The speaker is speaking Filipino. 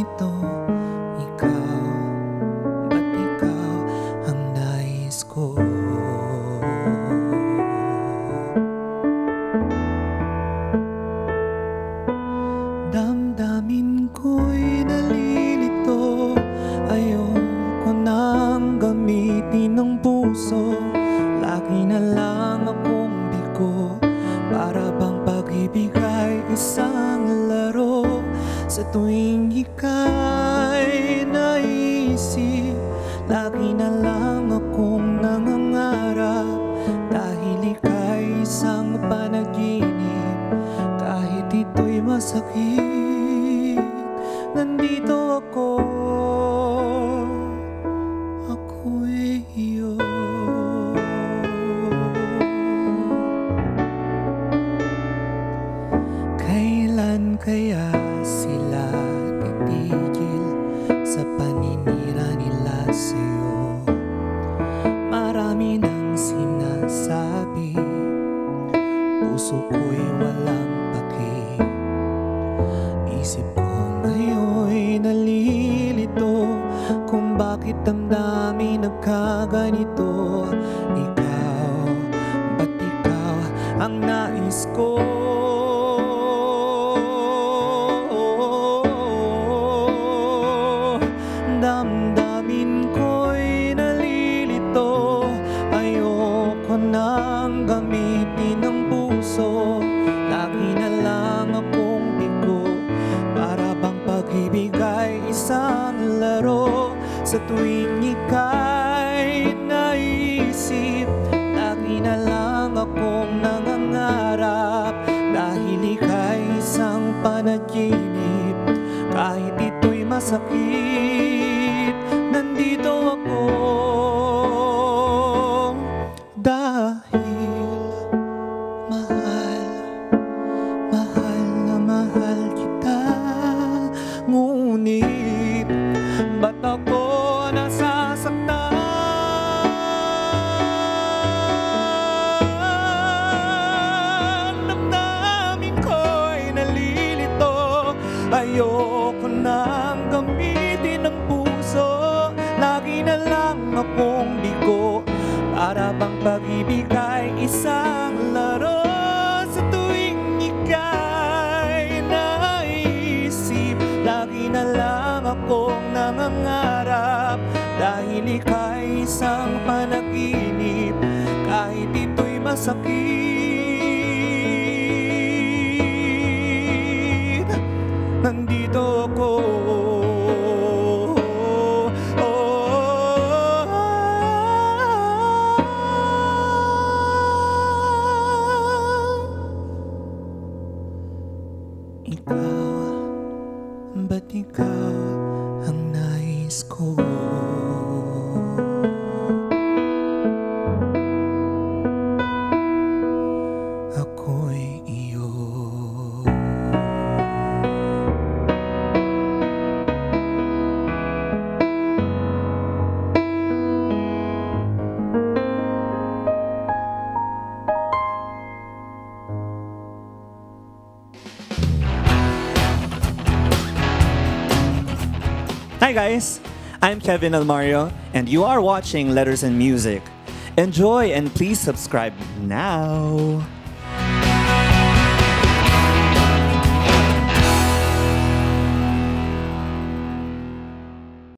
ganito? Ikaw, ba't ikaw ang nais ko? Damdamin ko'y nalilito, ayoko nang gamitin ng puso. Lagi na lang akong bigo, para bang pag-ibig ay isang laro. Sa tuwing ika'y naisip, lagi na lang akong nangangarap. Dahil ika'y isang panaginip, kahit ito'y masakit, nandito ako, ako'y iyo. Kailan kaya sila titigil sa paninira nila sa'yo? Marami nang sinasabi, puso ko'y walang paki. Isip ko ngayon'y nalilito, kung bakit damdamin nagkaganito. Ikaw, ba't ikaw ang nais ko? Damdamin ko'y nalilito, ayoko nang gamitin ng puso. Lagi na lang akong bigo, para bang pag-ibig ay isang laro. Sa tuwing ika'y naisip, lagi na lang akong nangangarap. Dahil ika'y isang panaginip, kahit ito'y masakit, nandito ako. Dahil mahal, mahal na mahal kita. Ngunit ba't ako nasasaktan? Damdamin ko'y nalilito, ayoko nang gamitin ng puso. Lagi na lang akong bigo, para bang pag-ibig ay isang laro. Sa tuwing ika'y naisip, lagi na lang akong nangangarap. Dahil ika'y isang panaginip, kahit ito'y masakit, nandito ako. Ikaw, ba't ikaw ang nais ko? Ako'y iyo. Hi guys, I'm Kevin Almario and you are watching Letters and Music. Enjoy and please subscribe now.